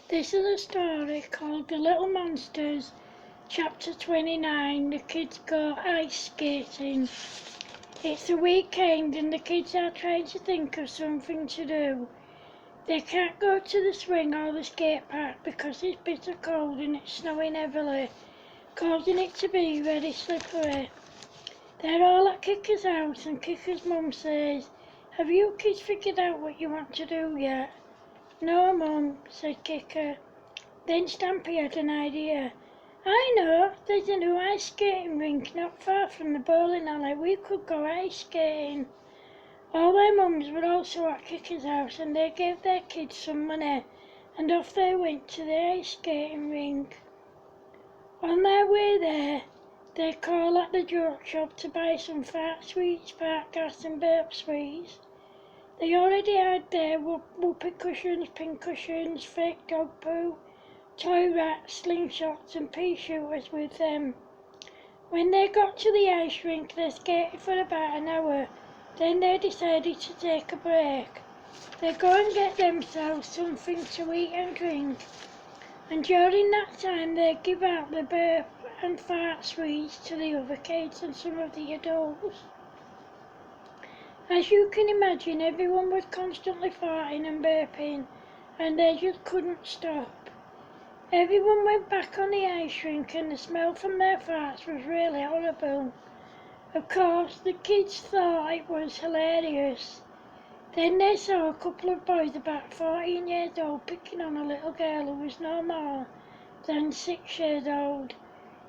This is a story called The Little Monsters, Chapter 29, The Kids Go Ice Skating. It's the weekend and the kids are trying to think of something to do. They can't go to the swing or the skate park because it's bitter cold and it's snowing heavily, causing it to be very slippery. They're all at Kicker's house and Kicker's mum says, "Have you kids figured out what you want to do yet?" "No, Mum," said Kicker. Then Stampy had an idea. "I know, there's a new ice skating rink not far from the bowling alley. We could go ice skating." All their mums were also at Kicker's house and they gave their kids some money and off they went to the ice skating rink. On their way there, they called at the joke shop to buy some fart sweets, fart gas and burp sweets. They already had their whoopee cushions, pin cushions, fake dog poo, toy rats, slingshots and pea shooters with them. When they got to the ice rink, they skated for about an hour. Then they decided to take a break. They go and get themselves something to eat and drink. And during that time, they give out the burp and fart sweets to the other kids and some of the adults. As you can imagine, everyone was constantly farting and burping, and they just couldn't stop. Everyone went back on the ice rink and the smell from their farts was really horrible. Of course, the kids thought it was hilarious. Then they saw a couple of boys about 14 years old picking on a little girl who was no more than 6 years old.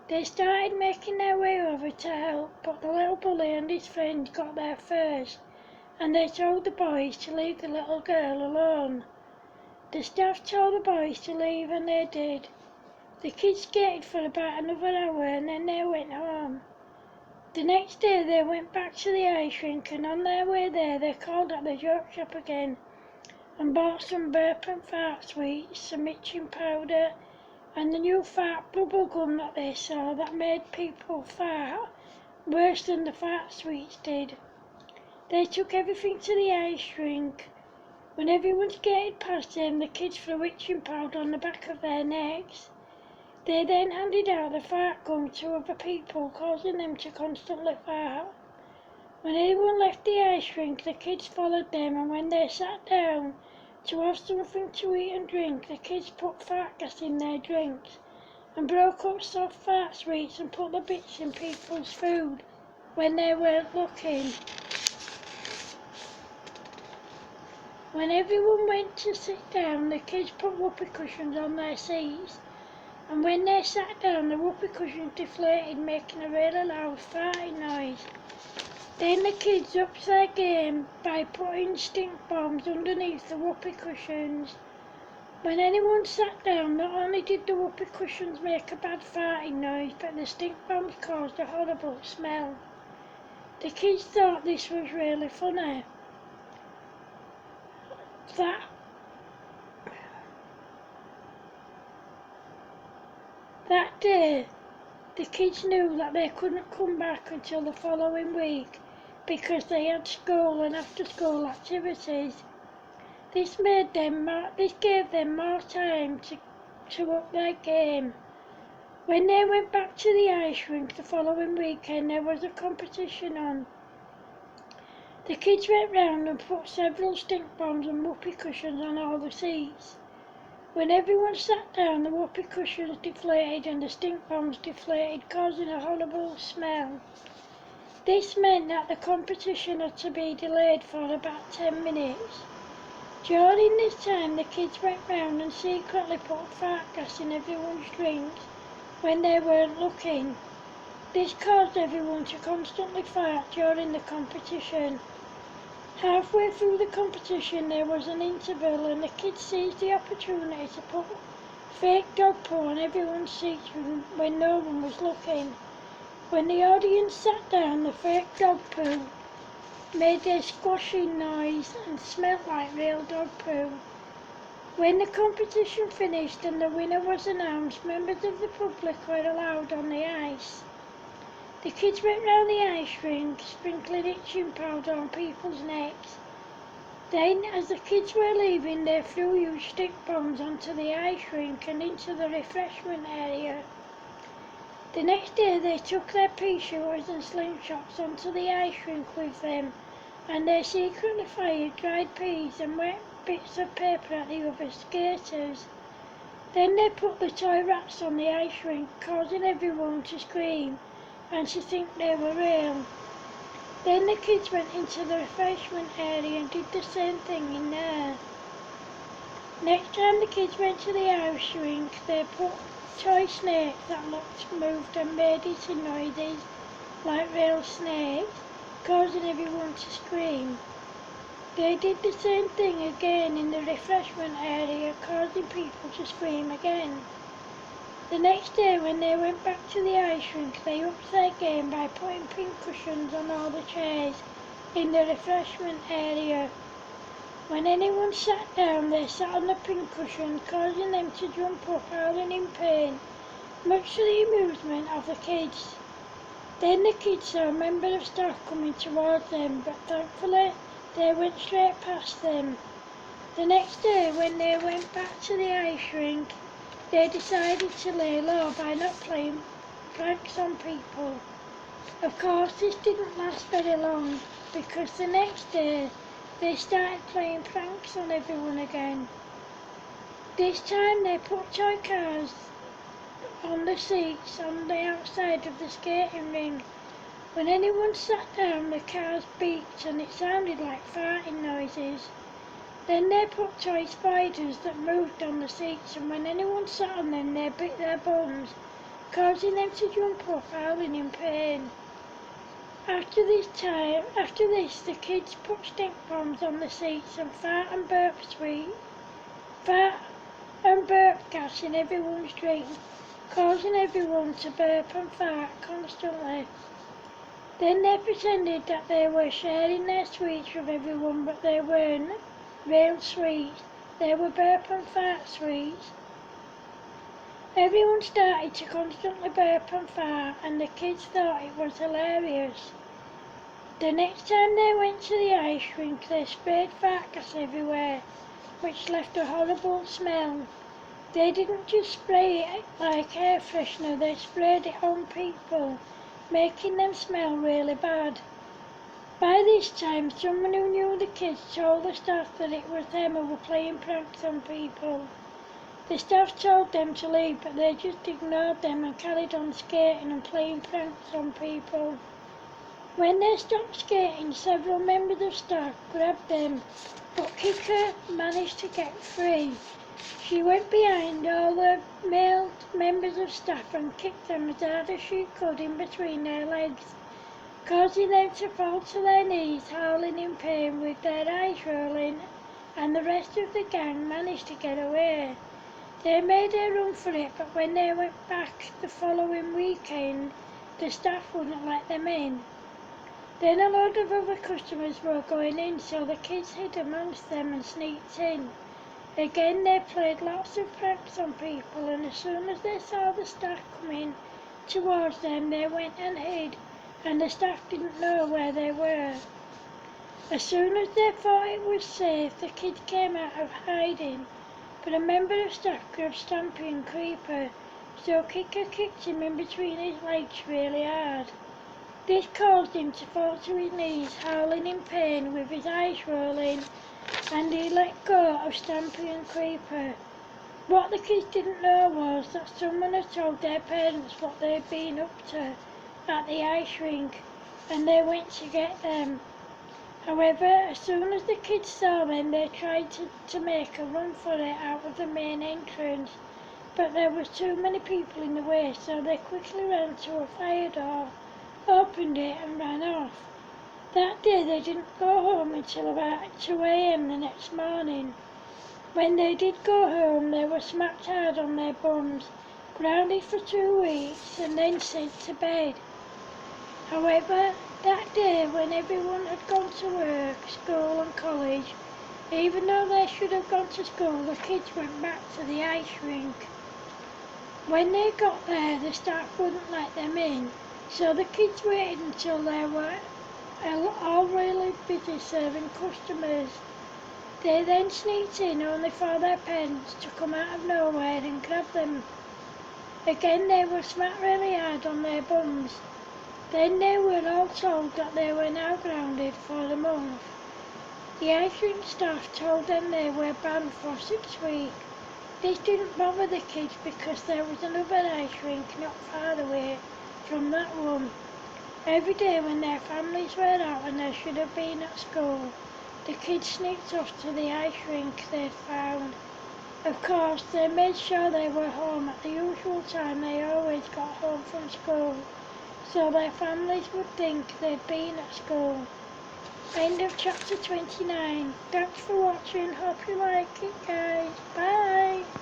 They started making their way over to help, but the little bully and his friend got there first, and they told the boys to leave the little girl alone. The staff told the boys to leave and they did. The kids skated for about another hour and then they went home. The next day they went back to the ice rink and on their way there they called at the joke shop again and bought some burp and fart sweets, some itching powder and the new fart bubble gum that they saw that made people fart worse than the fart sweets did. They took everything to the ice rink. When everyone skated past them, the kids threw itching powder on the back of their necks. They then handed out the fart gum to other people, causing them to constantly fart. When everyone left the ice rink, the kids followed them, and when they sat down to have something to eat and drink, the kids put fart gas in their drinks and broke up soft fart sweets and put the bits in people's food when they weren't looking. When everyone went to sit down, the kids put whoopee cushions on their seats, and when they sat down, the whoopee cushions deflated, making a really loud farting noise. Then the kids upped their game by putting stink bombs underneath the whoopee cushions. When anyone sat down, not only did the whoopee cushions make a bad farting noise, but the stink bombs caused a horrible smell. The kids thought this was really funny. That day, the kids knew that they couldn't come back until the following week because they had school and after-school activities. This gave them more time to up their game. When they went back to the ice rink the following weekend, there was a competition on. The kids went round and put several stink bombs and whoopee cushions on all the seats. When everyone sat down, the whoopee cushions deflated and the stink bombs deflated, causing a horrible smell. This meant that the competition had to be delayed for about 10 minutes. During this time, the kids went round and secretly put fart gas in everyone's drinks when they weren't looking. This caused everyone to constantly fart during the competition. Halfway through the competition there was an interval and the kids seized the opportunity to put fake dog poo on everyone's seats when no one was looking. When the audience sat down, the fake dog poo made a squashing noise and smelled like real dog poo. When the competition finished and the winner was announced, members of the public were allowed on the ice. The kids went round the ice rink, sprinkling itching powder on people's necks. Then, as the kids were leaving, they threw huge stick bombs onto the ice rink and into the refreshment area. The next day they took their pea shooters and slingshots onto the ice rink with them, and they secretly fired dried peas and wet bits of paper at the other skaters. Then they put the toy rats on the ice rink, causing everyone to scream and to think they were real. Then the kids went into the refreshment area and did the same thing in there. Next time the kids went to the ice rink, they put toy snakes that looked, moved and made hissing noises like real snakes, causing everyone to scream. They did the same thing again in the refreshment area, causing people to scream again. The next day when they went back to the ice rink, they upped their game by putting pink cushions on all the chairs in the refreshment area. When anyone sat down, they sat on the pink cushions, causing them to jump up, howling in pain, much to the amusement of the kids. Then the kids saw a member of staff coming towards them, but thankfully they went straight past them. The next day when they went back to the ice rink, they decided to lay low by not playing pranks on people. Of course this didn't last very long, because the next day they started playing pranks on everyone again. This time they put toy cars on the seats on the outside of the skating ring. When anyone sat down, the cars beeped and it sounded like farting noises. Then they put toy spiders that moved on the seats, and when anyone sat on them, they bit their bums, causing them to jump up, howling in pain. After this, the kids put stink bombs on the seats and fart and burp gas in everyone's drink, causing everyone to burp and fart constantly. Then they pretended that they were sharing their sweets with everyone, but they weren't real sweets. They were burp and fart sweets. Everyone started to constantly burp and fart, and the kids thought it was hilarious. The next time they went to the ice rink, they sprayed fart gas everywhere, which left a horrible smell. They didn't just spray it like air freshener, they sprayed it on people, making them smell really bad. By this time, someone who knew the kids told the staff that it was them who were playing pranks on people. The staff told them to leave, but they just ignored them and carried on skating and playing pranks on people. When they stopped skating, several members of staff grabbed them, but Kika managed to get free. She went behind all the male members of staff and kicked them as hard as she could in between their legs, causing them to fall to their knees, howling in pain with their eyes rolling, and the rest of the gang managed to get away. They made a run for it, but when they went back the following weekend, the staff wouldn't let them in. Then a load of other customers were going in, so the kids hid amongst them and sneaked in. Again they played lots of pranks on people, and as soon as they saw the staff coming towards them, they went and hid, and the staff didn't know where they were. As soon as they thought it was safe, the kids came out of hiding, but a member of staff grabbed Stampy and Creeper, so Kicker kicked him in between his legs really hard. This caused him to fall to his knees, howling in pain with his eyes rolling, and he let go of Stampy and Creeper. What the kids didn't know was that someone had told their parents what they'd been up to at the ice rink, and they went to get them. However, as soon as the kids saw them, they tried to make a run for it out of the main entrance, but there was too many people in the way, so they quickly ran to a fire door, opened it and ran off. That day they didn't go home until about 2 a.m. the next morning. When they did go home, they were smacked hard on their bums, grounded for 2 weeks and then sent to bed. However, that day when everyone had gone to work, school and college, even though they should have gone to school, the kids went back to the ice rink. When they got there, the staff wouldn't let them in, so the kids waited until they were all really busy serving customers. They then sneaked in only for their parents to come out of nowhere and grab them. Again they were smacked really hard on their bums. Then they were all told that they were now grounded for a month. The ice rink staff told them they were banned for 6 weeks. This didn't bother the kids because there was another ice rink not far away from that one. Every day when their families were out and they should have been at school, the kids sneaked off to the ice rink they'd found. Of course, they made sure they were home at the usual time they always got home from school, so their families would think they'd been at school. End of chapter 29. Thanks for watching. Hope you like it, guys. Bye.